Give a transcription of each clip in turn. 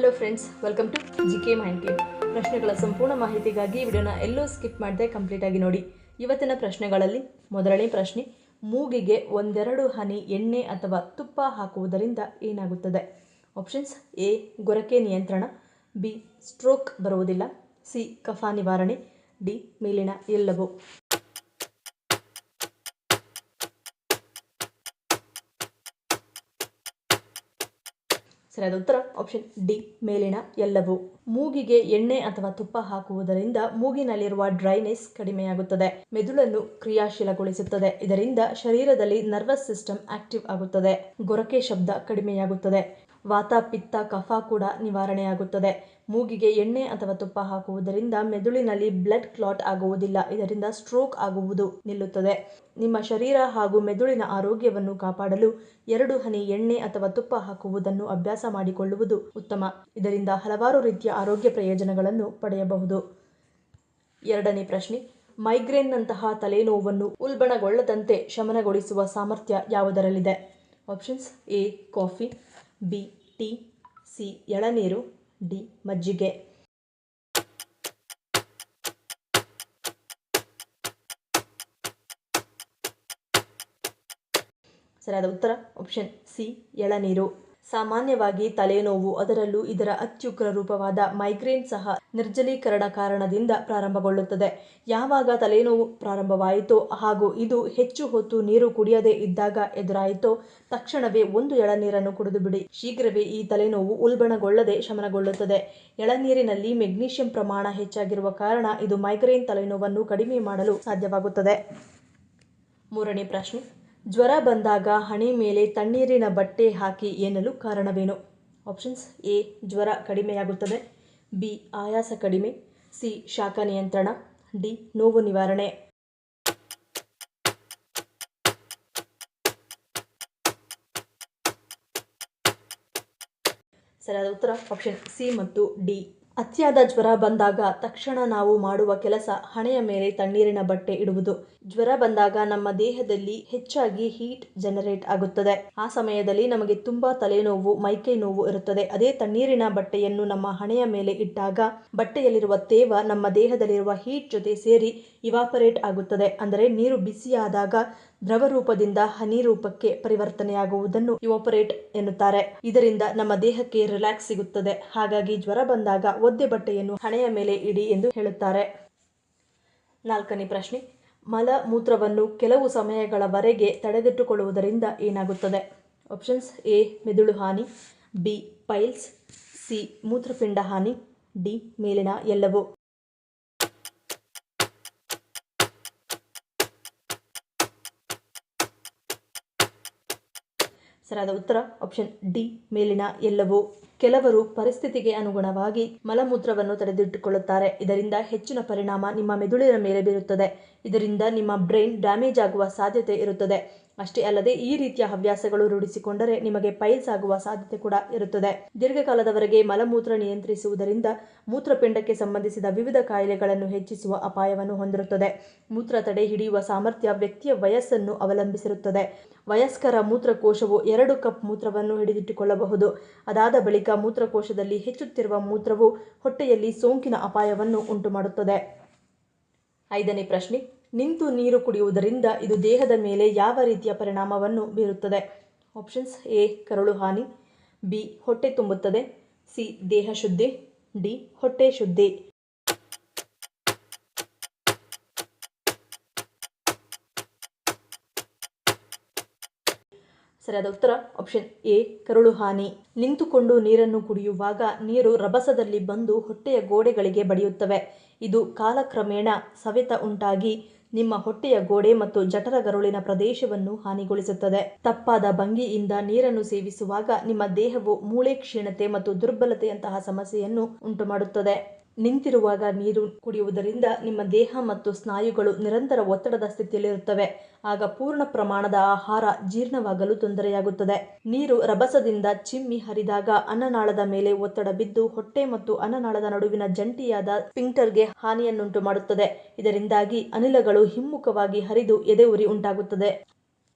Hello friends, welcome to GK mind game. ಪ್ರಶ್ನೆಗಳ ಸಂಪೂರ್ಣ ಮಾಹಿತಿಗಾಗಿ ಈ ವಿಡಿಯೋನ ಎಲ್ಲೂ ಸ್ಕಿಪ್ ಮಾಡದೆ ಕಂಪ್ಲೀಟ್ ಆಗಿ ನೋಡಿ. ಇವತ್ತಿನ ಪ್ರಶ್ನೆಗಳಲ್ಲಿ ಮೊದಲನೇ ಪ್ರಶ್ನೆ, ಮೂಗಿಗೆ ಒಂದೆರಡು ಹನಿ ಎಣ್ಣೆ ಅಥವಾ ತುಪ್ಪ ಹಾಕುವುದರಿಂದ ಏನಾಗುತ್ತದೆ? ಆಪ್ಷನ್ಸ್: ಎ ಗೊರಕೆ ನಿಯಂತ್ರಣ, ಬಿ ಸ್ಟ್ರೋಕ್ ಬರುವುದಿಲ್ಲ, ಸಿ ಕಫ ನಿವಾರಣೆ, ಡಿ ಮೇಲಿನ ಎಲ್ಲವೂ. ಸರಿಯಾದ ಉತ್ತರ ಆಪ್ಷನ್ ಡಿ ಮೇಲಿನ ಎಲ್ಲವೂ. ಮೂಗಿಗೆ ಎಣ್ಣೆ ಅಥವಾ ತುಪ್ಪ ಹಾಕುವುದರಿಂದ ಮೂಗಿನಲ್ಲಿರುವ ಡ್ರೈನೆಸ್ ಕಡಿಮೆಯಾಗುತ್ತದೆ, ಮೆದುಳನ್ನು ಕ್ರಿಯಾಶೀಲಗೊಳಿಸುತ್ತದೆ. ಇದರಿಂದ ಶರೀರದಲ್ಲಿ ನರ್ವಸ್ ಸಿಸ್ಟಮ್ ಆಕ್ಟಿವ್ ಆಗುತ್ತದೆ, ಗೊರಕೆ ಶಬ್ದ ಕಡಿಮೆಯಾಗುತ್ತದೆ, ವಾತ ಪಿತ್ತ ಕಫ ಕೂಡ ನಿವಾರಣೆಯಾಗುತ್ತದೆ. ಮೂಗಿಗೆ ಎಣ್ಣೆ ಅಥವಾ ತುಪ್ಪ ಹಾಕುವುದರಿಂದ ಮೆದುಳಿನಲ್ಲಿ ಬ್ಲಡ್ ಕ್ಲಾಟ್ ಆಗುವುದಿಲ್ಲ, ಇದರಿಂದ ಸ್ಟ್ರೋಕ್ ಆಗುವುದು ನಿಲ್ಲುತ್ತದೆ. ನಿಮ್ಮ ಶರೀರ ಹಾಗೂ ಮೆದುಳಿನ ಆರೋಗ್ಯವನ್ನು ಕಾಪಾಡಲು 2 ಹನಿ ಎಣ್ಣೆ ಅಥವಾ ತುಪ್ಪ ಹಾಕುವುದನ್ನು ಅಭ್ಯಾಸ ಮಾಡಿಕೊಳ್ಳುವುದು ಉತ್ತಮ. ಇದರಿಂದ ಹಲವಾರು ರೀತಿಯ ಆರೋಗ್ಯ ಪ್ರಯೋಜನಗಳನ್ನು ಪಡೆಯಬಹುದು. ಎರಡನೇ ಪ್ರಶ್ನೆ, ಮೈಗ್ರೇನ್ನಂತಹ ತಲೆನೋವನ್ನು ಉಲ್ಬಣಗೊಳ್ಳದಂತೆ ಶಮನಗೊಳಿಸುವ ಸಾಮರ್ಥ್ಯ ಯಾವುದರಲ್ಲಿದೆ? Options: A coffee, B tea, C ಎಳನೀರು, ಡಿ ಮಜ್ಜಿಗೆ. ಸರಿಯಾದ ಉತ್ತರ ಆಪ್ಷನ್ ಸಿ ಎಳನೀರು. ಸಾಮಾನ್ಯವಾಗಿ ತಲೆನೋವು, ಅದರಲ್ಲೂ ಇದರ ಅತ್ಯುಗ್ರ ರೂಪವಾದ ಮೈಗ್ರೇನ್ ಸಹ ನಿರ್ಜಲೀಕರಣ ಕಾರಣದಿಂದ ಪ್ರಾರಂಭಗೊಳ್ಳುತ್ತದೆ. ಯಾವಾಗ ತಲೆನೋವು ಪ್ರಾರಂಭವಾಯಿತೋ ಹಾಗೂ ಇದು ಹೆಚ್ಚು ಹೊತ್ತು ನೀರು ಕುಡಿಯದೇ ಇದ್ದಾಗ ಎದುರಾಯಿತೋ ತಕ್ಷಣವೇ 1 ಎಳನೀರನ್ನು ಕುಡಿದು ಬಿಡಿ. ಶೀಘ್ರವೇ ಈ ತಲೆನೋವು ಉಲ್ಬಣಗೊಳ್ಳದೆ ಶಮನಗೊಳ್ಳುತ್ತದೆ. ಎಳನೀರಿನಲ್ಲಿ ಮೆಗ್ನೀಷಿಯಂ ಪ್ರಮಾಣ ಹೆಚ್ಚಾಗಿರುವ ಕಾರಣ ಇದು ಮೈಗ್ರೇನ್ ತಲೆನೋವನ್ನು ಕಡಿಮೆ ಮಾಡಲು ಸಾಧ್ಯವಾಗುತ್ತದೆ. ಮೂರನೇ ಪ್ರಶ್ನೆ, ಜ್ವರ ಬಂದಾಗ ಹಣೆ ಮೇಲೆ ತಣ್ಣೀರಿನ ಬಟ್ಟೆ ಹಾಕಿ ಎನ್ನಲು ಕಾರಣವೇನು? ಆಪ್ಷನ್ಸ್: ಎ ಜ್ವರ ಕಡಿಮೆಯಾಗುತ್ತದೆ, ಬಿ ಆಯಾಸ ಕಡಿಮೆ, ಸಿ ಶಾಖ ನಿಯಂತ್ರಣ, ಡಿ ನೋವು ನಿವಾರಣೆ. ಸರಿಯಾದ ಉತ್ತರ ಆಪ್ಷನ್ ಸಿ ಮತ್ತು ಡಿ. ಅತಿಯಾದ ಜ್ವರ ಬಂದಾಗ ತಕ್ಷಣ ನಾವು ಮಾಡುವ ಕೆಲಸ ಹಣೆಯ ಮೇಲೆ ತಣ್ಣೀರಿನ ಬಟ್ಟೆ ಇಡುವುದು. ಜ್ವರ ಬಂದಾಗ ನಮ್ಮ ದೇಹದಲ್ಲಿ ಹೆಚ್ಚಾಗಿ ಹೀಟ್ ಜನರೇಟ್ ಆಗುತ್ತದೆ. ಆ ಸಮಯದಲ್ಲಿ ನಮಗೆ ತುಂಬಾ ತಲೆನೋವು, ಮೈಕೈ ನೋವು ಇರುತ್ತದೆ. ಅದೇ ತಣ್ಣೀರಿನ ಬಟ್ಟೆಯನ್ನು ನಮ್ಮ ಹಣೆಯ ಮೇಲೆ ಇಟ್ಟಾಗ ಬಟ್ಟೆಯಲ್ಲಿರುವ ತೇವ ನಮ್ಮ ದೇಹದಲ್ಲಿರುವ ಹೀಟ್ ಜೊತೆ ಸೇರಿ ಇವಾಪರೇಟ್ ಆಗುತ್ತದೆ. ಅಂದರೆ ನೀರು ಬಿಸಿಯಾದಾಗ ದ್ರವ ರೂಪದಿಂದ ಹನಿ ರೂಪಕ್ಕೆ ಪರಿವರ್ತನೆಯಾಗುವುದನ್ನು ಇವಾಪರೇಟ್ ಎನ್ನುತ್ತಾರೆ. ಇದರಿಂದ ನಮ್ಮ ದೇಹಕ್ಕೆ ರಿಲ್ಯಾಕ್ಸ್ ಸಿಗುತ್ತದೆ. ಹಾಗಾಗಿ ಜ್ವರ ಬಂದಾಗ ಒದ್ದೆ ಬಟ್ಟೆಯನ್ನು ಹಣೆಯ ಮೇಲೆ ಇಡಿ ಎಂದು ಹೇಳುತ್ತಾರೆ. ನಾಲ್ಕನೇ ಪ್ರಶ್ನೆ, ಮಲ ಮೂತ್ರವನ್ನು ಕೆಲವು ಸಮಯಗಳವರೆಗೆ ತಡೆದಿಟ್ಟುಕೊಳ್ಳುವುದರಿಂದ ಏನಾಗುತ್ತದೆ? ಆಪ್ಷನ್ಸ್: ಎ ಮೆದುಳು ಹಾನಿ, ಬಿ ಪೈಲ್ಸ್, ಸಿ ಮೂತ್ರಪಿಂಡ ಹಾನಿ, ಡಿ ಮೇಲಿನ ಎಲ್ಲವೂ. ಸರಿಯಾದ ಉತ್ತರ ಆಪ್ಷನ್ ಡಿ ಮೇಲಿನ ಎಲ್ಲವೂ. ಕೆಲವರು ಪರಿಸ್ಥಿತಿಗೆ ಅನುಗುಣವಾಗಿ ಮಲಮೂತ್ರವನ್ನು ತಡೆದಿಟ್ಟುಕೊಳ್ಳುತ್ತಾರೆ. ಇದರಿಂದ ಹೆಚ್ಚಿನ ಪರಿಣಾಮ ನಿಮ್ಮ ಮೆದುಳಿನ ಮೇಲೆ ಬೀರುತ್ತದೆ. ಇದರಿಂದ ನಿಮ್ಮ ಬ್ರೈನ್ ಡ್ಯಾಮೇಜ್ ಆಗುವ ಸಾಧ್ಯತೆ ಇರುತ್ತದೆ. ಅಷ್ಟೇ ಅಲ್ಲದೆ ಈ ರೀತಿಯ ಹವ್ಯಾಸಗಳು ರೂಢಿಸಿಕೊಂಡರೆ ನಿಮಗೆ ಪೈಲ್ಸ್ ಆಗುವ ಸಾಧ್ಯತೆ ಕೂಡ ಇರುತ್ತದೆ. ದೀರ್ಘಕಾಲದವರೆಗೆ ಮಲಮೂತ್ರ ನಿಯಂತ್ರಿಸುವುದರಿಂದ ಮೂತ್ರಪಿಂಡಕ್ಕೆ ಸಂಬಂಧಿಸಿದ ವಿವಿಧ ಕಾಯಿಲೆಗಳನ್ನು ಹೆಚ್ಚಿಸುವ ಅಪಾಯವನ್ನು ಹೊಂದಿರುತ್ತದೆ. ಮೂತ್ರ ತಡೆ ಹಿಡಿಯುವ ಸಾಮರ್ಥ್ಯ ವ್ಯಕ್ತಿಯ ವಯಸ್ಸನ್ನು ಅವಲಂಬಿಸಿರುತ್ತದೆ. ವಯಸ್ಕರ ಮೂತ್ರಕೋಶವು 2 ಕಪ್ ಮೂತ್ರವನ್ನು ಹಿಡಿದಿಟ್ಟುಕೊಳ್ಳಬಹುದು. ಅದಾದ ಬಳಿಕ ಮೂತ್ರಕೋಶದಲ್ಲಿ ಹೆಚ್ಚುತ್ತಿರುವ ಮೂತ್ರವು ಹೊಟ್ಟೆಯಲ್ಲಿ ಸೋಂಕಿನ ಅಪಾಯವನ್ನು ಉಂಟುಮಾಡುತ್ತದೆ. ಐದನೇ ಪ್ರಶ್ನೆ, ನಿಂತು ನೀರು ಕುಡಿಯುವುದರಿಂದ ಇದು ದೇಹದ ಮೇಲೆ ಯಾವ ರೀತಿಯ ಪರಿಣಾಮವನ್ನು ಬೀರುತ್ತದೆ? ಆಪ್ಷನ್ಸ್: ಎ ಕರುಳು ಹಾನಿ, ಬಿ ಹೊಟ್ಟೆ ತುಂಬುತ್ತದೆ, ಸಿ ದೇಹ ಶುದ್ಧಿ, ಡಿ ಹೊಟ್ಟೆ ಶುದ್ಧಿ. ಸರಿಯಾದ ಉತ್ತರ ಆಪ್ಷನ್ ಎ ಕರುಳು ಹಾನಿ. ನಿಂತುಕೊಂಡು ನೀರನ್ನು ಕುಡಿಯುವಾಗ ನೀರು ರಭಸದಲ್ಲಿ ಬಂದು ಹೊಟ್ಟೆಯ ಗೋಡೆಗಳಿಗೆ ಬಡಿಯುತ್ತವೆ. ಇದು ಕಾಲಕ್ರಮೇಣ ಸವೆತ ಉಂಟಾಗಿ ನಿಮ್ಮ ಹೊಟ್ಟೆಯ ಗೋಡೆ ಮತ್ತು ಜಠರಗರುಳಿನ ಪ್ರದೇಶವನ್ನು ಹಾನಿಗೊಳಿಸುತ್ತದೆ. ತಪ್ಪಾದ ಭಂಗಿಯಿಂದ ನೀರನ್ನು ಸೇವಿಸುವಾಗ ನಿಮ್ಮ ದೇಹವು ಮೂಳೆ ಕ್ಷೀಣತೆ ಮತ್ತು ದುರ್ಬಲತೆಯಂತಹ ಸಮಸ್ಯೆಯನ್ನು ಉಂಟುಮಾಡುತ್ತದೆ. ನಿಂತಿರುವಾಗ ನೀರು ಕುಡಿಯುವುದರಿಂದ ನಿಮ್ಮ ದೇಹ ಮತ್ತು ಸ್ನಾಯುಗಳು ನಿರಂತರ ಒತ್ತಡದ ಸ್ಥಿತಿಯಲ್ಲಿರುತ್ತವೆ. ಆಗ ಪೂರ್ಣ ಪ್ರಮಾಣದ ಆಹಾರ ಜೀರ್ಣವಾಗಲು ತೊಂದರೆಯಾಗುತ್ತದೆ. ನೀರು ರಭಸದಿಂದ ಚಿಮ್ಮಿ ಹರಿದಾಗ ಅನ್ನನಾಳದ ಮೇಲೆ ಒತ್ತಡ ಬಿದ್ದು ಹೊಟ್ಟೆ ಮತ್ತು ಅನ್ನನಾಳದ ನಡುವಿನ ಜಂಟಿಯಾದ ಸ್ಫಿಂಕ್ಟರ್ಗೆ ಹಾನಿಯನ್ನುಂಟು ಮಾಡುತ್ತದೆ. ಇದರಿಂದಾಗಿ ಅನಿಲಗಳು ಹಿಮ್ಮುಖವಾಗಿ ಹರಿದು ಎದೆಯುರಿ ಉಂಟಾಗುತ್ತದೆ.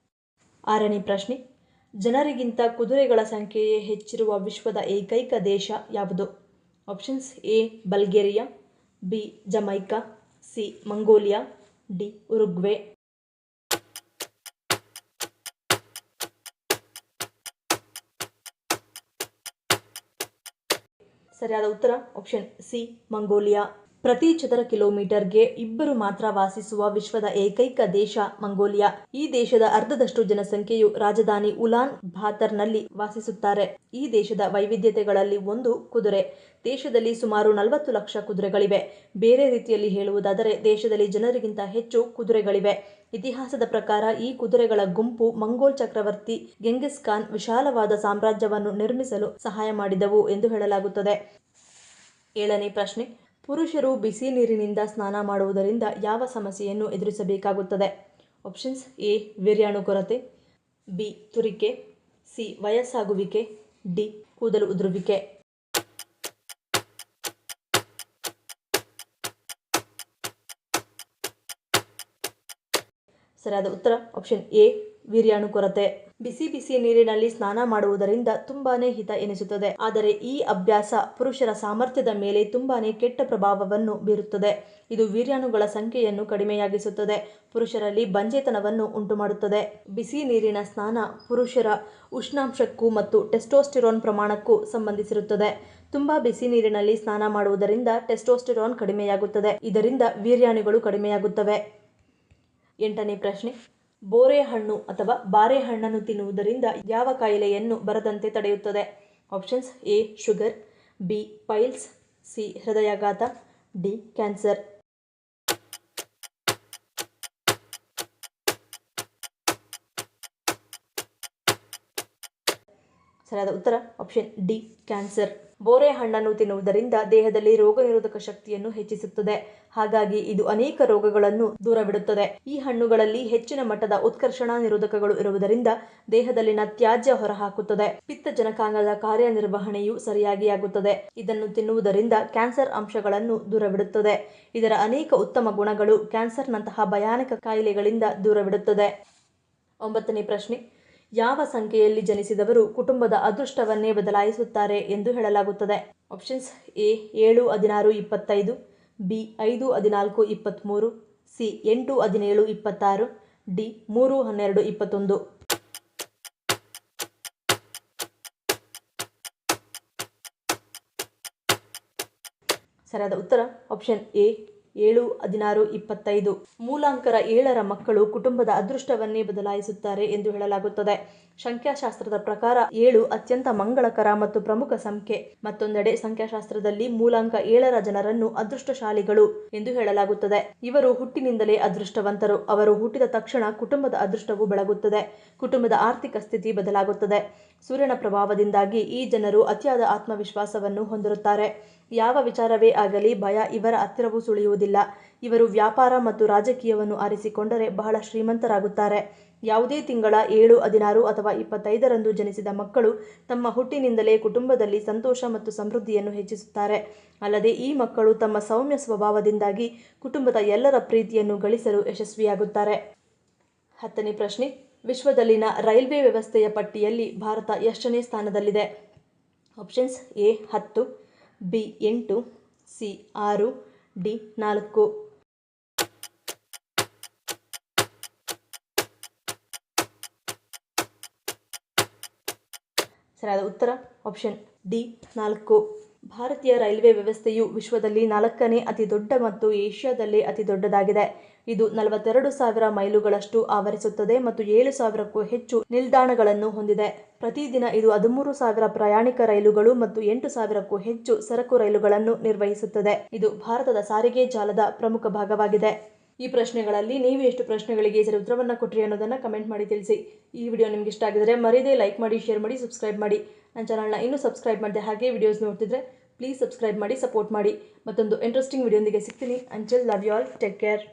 ಆರನೇ ಪ್ರಶ್ನೆ, ಜನರಿಗಿಂತ ಕುದುರೆಗಳ ಸಂಖ್ಯೆಯೇ ಹೆಚ್ಚಿರುವ ವಿಶ್ವದ ಏಕೈಕ ದೇಶ ಯಾವುದು? Options A Bulgaria, B Jamaica, C Mongolia, D Uruguay. ಸರಿಯಾದ ಉತ್ತರ ಆಪ್ಷನ್ ಸಿ ಮಂಗೋಲಿಯಾ. ಪ್ರತಿ ಚದರ ಕಿಲೋಮೀಟರ್ಗೆ 2 ಮಾತ್ರ ವಾಸಿಸುವ ವಿಶ್ವದ ಏಕೈಕ ದೇಶ ಮಂಗೋಲಿಯಾ. ಈ ದೇಶದ ಅರ್ಧದಷ್ಟು ಜನಸಂಖ್ಯೆಯು ರಾಜಧಾನಿ ಉಲಾನ್ ಬಾತರ್ನಲ್ಲಿ ವಾಸಿಸುತ್ತಾರೆ. ಈ ದೇಶದ ವೈವಿಧ್ಯತೆಗಳಲ್ಲಿ ಒಂದು ಕುದುರೆ. ದೇಶದಲ್ಲಿ ಸುಮಾರು 40 ಲಕ್ಷ ಕುದುರೆಗಳಿವೆ. ಬೇರೆ ರೀತಿಯಲ್ಲಿ ಹೇಳುವುದಾದರೆ ದೇಶದಲ್ಲಿ ಜನರಿಗಿಂತ ಹೆಚ್ಚು ಕುದುರೆಗಳಿವೆ. ಇತಿಹಾಸದ ಪ್ರಕಾರ ಈ ಕುದುರೆಗಳ ಗುಂಪು ಮಂಗೋಲ್ ಚಕ್ರವರ್ತಿ ಗೆಂಘಿಸ್ ಖಾನ್ ವಿಶಾಲವಾದ ಸಾಮ್ರಾಜ್ಯವನ್ನು ನಿರ್ಮಿಸಲು ಸಹಾಯ ಮಾಡಿದವು ಎಂದು ಹೇಳಲಾಗುತ್ತದೆ. 7ನೇ ಪ್ರಶ್ನೆ. ಪುರುಷರು ಬಿಸಿ ನೀರಿನಿಂದ ಸ್ನಾನ ಮಾಡುವುದರಿಂದ ಯಾವ ಸಮಸ್ಯೆಯನ್ನು ಎದುರಿಸಬೇಕಾಗುತ್ತದೆ? ಆಪ್ಷನ್ಸ್ ಎ ವೀರ್ಯಾಣು ಕೊರತೆ, ಬಿ ತುರಿಕೆ, ಸಿ ವಯಸ್ಸಾಗುವಿಕೆ, ಡಿ ಕೂದಲು ಉದುರುವಿಕೆ. ಸರಿಯಾದ ಉತ್ತರ ಆಪ್ಷನ್ ಎ ವೀರ್ಯಾಣು ಕೊರತೆ. ಬಿಸಿ ನೀರಿನಲ್ಲಿ ಸ್ನಾನ ಮಾಡುವುದರಿಂದ ತುಂಬಾನೇ ಹಿತ ಎನಿಸುತ್ತದೆ. ಆದರೆ ಈ ಅಭ್ಯಾಸ ಪುರುಷರ ಸಾಮರ್ಥ್ಯದ ಮೇಲೆ ತುಂಬಾನೇ ಕೆಟ್ಟ ಪ್ರಭಾವವನ್ನು ಬೀರುತ್ತದೆ. ಇದು ವೀರ್ಯಾಣುಗಳ ಸಂಖ್ಯೆಯನ್ನು ಕಡಿಮೆಯಾಗಿಸುತ್ತದೆ. ಪುರುಷರಲ್ಲಿ ಬಂಜೆತನವನ್ನು ಉಂಟುಮಾಡುತ್ತದೆ. ಬಿಸಿ ನೀರಿನ ಸ್ನಾನ ಪುರುಷರ ಉಷ್ಣಾಂಶಕ್ಕೂ ಮತ್ತು ಟೆಸ್ಟೋಸ್ಟೆರಾನ್ ಪ್ರಮಾಣಕ್ಕೂ ಸಂಬಂಧಿಸಿರುತ್ತದೆ. ತುಂಬಾ ಬಿಸಿ ನೀರಿನಲ್ಲಿ ಸ್ನಾನ ಮಾಡುವುದರಿಂದ ಟೆಸ್ಟೋಸ್ಟೆರಾನ್ ಕಡಿಮೆಯಾಗುತ್ತದೆ. ಇದರಿಂದ ವೀರ್ಯಾಣುಗಳು ಕಡಿಮೆಯಾಗುತ್ತವೆ. 8ನೇ ಪ್ರಶ್ನೆ. ಬೋರೆಹಣ್ಣು ಅಥವಾ ಬಾರೆಹಣ್ಣನ್ನು ತಿನ್ನುವುದರಿಂದ ಯಾವ ಕಾಯಿಲೆಯನ್ನು ಬರದಂತೆ ತಡೆಯುತ್ತದೆ? Options A sugar, B piles, C ಹೃದಯಾಘಾತ, ಡಿ ಕ್ಯಾನ್ಸರ್. ಸರಿಯಾದ ಉತ್ತರ ಆಪ್ಷನ್ ಡಿ ಕ್ಯಾನ್ಸರ್. ಬೋರೆಹಣ್ಣನ್ನು ತಿನ್ನುವುದರಿಂದ ದೇಹದಲ್ಲಿ ರೋಗನಿರೋಧಕ ಶಕ್ತಿಯನ್ನು ಹೆಚ್ಚಿಸುತ್ತದೆ. ಹಾಗಾಗಿ ಇದು ಅನೇಕ ರೋಗಗಳನ್ನು ದೂರವಿಡುತ್ತದೆ. ಈ ಹಣ್ಣುಗಳಲ್ಲಿ ಹೆಚ್ಚಿನ ಮಟ್ಟದ ಉತ್ಕರ್ಷಣ ನಿರೋಧಕಗಳು ಇರುವುದರಿಂದ ದೇಹದಲ್ಲಿನ ತ್ಯಾಜ್ಯ ಹೊರಹಾಕುತ್ತದೆ. ಪಿತ್ತಜನಕಾಂಗದ ಕಾರ್ಯನಿರ್ವಹಣೆಯು ಸರಿಯಾಗಿ ಆಗುತ್ತದೆ. ಇದನ್ನು ತಿನ್ನುವುದರಿಂದ ಕ್ಯಾನ್ಸರ್ ಅಂಶಗಳನ್ನು ದೂರವಿಡುತ್ತದೆ. ಇದರ ಅನೇಕ ಉತ್ತಮ ಗುಣಗಳು ಕ್ಯಾನ್ಸರ್ನಂತಹ ಭಯಾನಕ ಕಾಯಿಲೆಗಳಿಂದ ದೂರವಿಡುತ್ತದೆ. 9ನೇ ಪ್ರಶ್ನೆ. ಯಾವ ಸಂಖ್ಯೆಯಲ್ಲಿ ಜನಿಸಿದವರು ಕುಟುಂಬದ ಅದೃಷ್ಟವನ್ನೇ ಬದಲಾಯಿಸುತ್ತಾರೆ ಎಂದು ಹೇಳಲಾಗುತ್ತದೆ? Options A 7, 16, 25, B 5, 14, 23, C 8, 17, 26, D 3, 12, 21. ಸರಿಯಾದ ಉತ್ತರ ಆಪ್ಷನ್ ಎ 7, 16, 25. ಮೂಲಾಂಕರ 7ರ ಮಕ್ಕಳು ಕುಟುಂಬದ ಅದೃಷ್ಟವನ್ನೇ ಬದಲಾಯಿಸುತ್ತಾರೆ ಎಂದು ಹೇಳಲಾಗುತ್ತದೆ. ಸಂಖ್ಯಾಶಾಸ್ತ್ರದ ಪ್ರಕಾರ 7 ಅತ್ಯಂತ ಮಂಗಳಕರ ಮತ್ತು ಪ್ರಮುಖ ಸಂಖ್ಯೆ. ಮತ್ತೊಂದೆಡೆ ಸಂಖ್ಯಾಶಾಸ್ತ್ರದಲ್ಲಿ ಮೂಲಾಂಕ 7ರ ಜನರನ್ನು ಅದೃಷ್ಟಶಾಲಿಗಳು ಎಂದು ಹೇಳಲಾಗುತ್ತದೆ. ಇವರು ಹುಟ್ಟಿನಿಂದಲೇ ಅದೃಷ್ಟವಂತರು. ಅವರು ಹುಟ್ಟಿದ ತಕ್ಷಣ ಕುಟುಂಬದ ಅದೃಷ್ಟವು ಬೆಳಗುತ್ತದೆ. ಕುಟುಂಬದ ಆರ್ಥಿಕ ಸ್ಥಿತಿ ಬದಲಾಗುತ್ತದೆ. ಸೂರ್ಯನ ಪ್ರಭಾವದಿಂದಾಗಿ ಈ ಜನರು ಅತಿಯಾದ ಆತ್ಮವಿಶ್ವಾಸವನ್ನು ಹೊಂದಿರುತ್ತಾರೆ. ಯಾವ ವಿಚಾರವೇ ಆಗಲಿ ಭಯ ಇವರ ಹತ್ತಿರವೂ ಸುಳಿಯುವುದಿಲ್ಲ. ಇವರು ವ್ಯಾಪಾರ ಮತ್ತು ರಾಜಕೀಯವನ್ನು ಆರಿಸಿಕೊಂಡರೆ ಬಹಳ ಶ್ರೀಮಂತರಾಗುತ್ತಾರೆ. ಯಾವುದೇ ತಿಂಗಳ 7, 16 ಅಥವಾ 25ರಂದು ಜನಿಸಿದ ಮಕ್ಕಳು ತಮ್ಮ ಹುಟ್ಟಿನಿಂದಲೇ ಕುಟುಂಬದಲ್ಲಿ ಸಂತೋಷ ಮತ್ತು ಸಮೃದ್ಧಿಯನ್ನು ಹೆಚ್ಚಿಸುತ್ತಾರೆ. ಅಲ್ಲದೆ ಈ ಮಕ್ಕಳು ತಮ್ಮ ಸೌಮ್ಯ ಸ್ವಭಾವದಿಂದಾಗಿ ಕುಟುಂಬದ ಎಲ್ಲರ ಪ್ರೀತಿಯನ್ನು ಗಳಿಸಲು ಯಶಸ್ವಿಯಾಗುತ್ತಾರೆ. 10ನೇ ಪ್ರಶ್ನೆ. ವಿಶ್ವದಲ್ಲಿನ ರೈಲ್ವೆ ವ್ಯವಸ್ಥೆಯ ಪಟ್ಟಿಯಲ್ಲಿ ಭಾರತ ಎಷ್ಟನೇ ಸ್ಥಾನದಲ್ಲಿದೆ? Options A 10, B 8, C 6, D 4. ಸರಿಯಾದ ಉತ್ತರ ಆಪ್ಷನ್ ಡಿ 4. ಭಾರತೀಯ ರೈಲ್ವೆ ವ್ಯವಸ್ಥೆಯು ವಿಶ್ವದಲ್ಲಿ 4ನೇ ಅತಿ ದೊಡ್ಡ ಮತ್ತು ಏಷ್ಯಾದಲ್ಲೇ ಅತಿ ದೊಡ್ಡದಾಗಿದೆ. ಇದು 42,000 ಮೈಲುಗಳಷ್ಟು ಆವರಿಸುತ್ತದೆ ಮತ್ತು 7,000ಕ್ಕೂ ಹೆಚ್ಚು ನಿಲ್ದಾಣಗಳನ್ನು ಹೊಂದಿದೆ. ಪ್ರತಿದಿನ ಇದು 13,000 ಪ್ರಯಾಣಿಕ ರೈಲುಗಳು ಮತ್ತು 8,000ಕ್ಕೂ ಹೆಚ್ಚು ಸರಕು ರೈಲುಗಳನ್ನು ನಿರ್ವಹಿಸುತ್ತದೆ. ಇದು ಭಾರತದ ಸಾರಿಗೆ ಜಾಲದ ಪ್ರಮುಖ ಭಾಗವಾಗಿದೆ. ಈ ಪ್ರಶ್ನೆಗಳಲ್ಲಿ ನೀವು ಎಷ್ಟು ಪ್ರಶ್ನೆಗಳಿಗೆ ಸರಿ ಉತ್ತರವನ್ನು ಕೊಟ್ಟರಿ ಅನ್ನೋದನ್ನು ಕಮೆಂಟ್ ಮಾಡಿ ತಿಳಿಸಿ. ಈ ವಿಡಿಯೋ ನಿಮ್ಗೆ ಇಷ್ಟ ಆಗಿದ್ರೆ ಮರೀದೆ ಲೈಕ್ ಮಾಡಿ, ಶೇರ್ ಮಾಡಿ, ಸಬ್ಸ್ಕ್ರೈಬ್ ಮಾಡಿ. ನನ್ನ ಚಾನಲ್ನ ಇನ್ನೂ ಸಬ್ಸ್ಕ್ರೈಬ್ ಮಾಡಿದೆ ಹಾಗೆ ವಿಡಿಯೋಸ್ ನೋಡ್ತಿದ್ರೆ ಪ್ಲೀಸ್ ಸಬ್ಸ್ಕ್ರೈಬ್ ಮಾಡಿ, ಸಪೋರ್ಟ್ ಮಾಡಿ. ಮತ್ತೊಂದು ಇಂಟ್ರೆಸ್ಟಿಂಗ್ ವಿಡಿಯೋಂದಿಗೆ ಸಿಗ್ತೀನಿ. Until love you all, take care.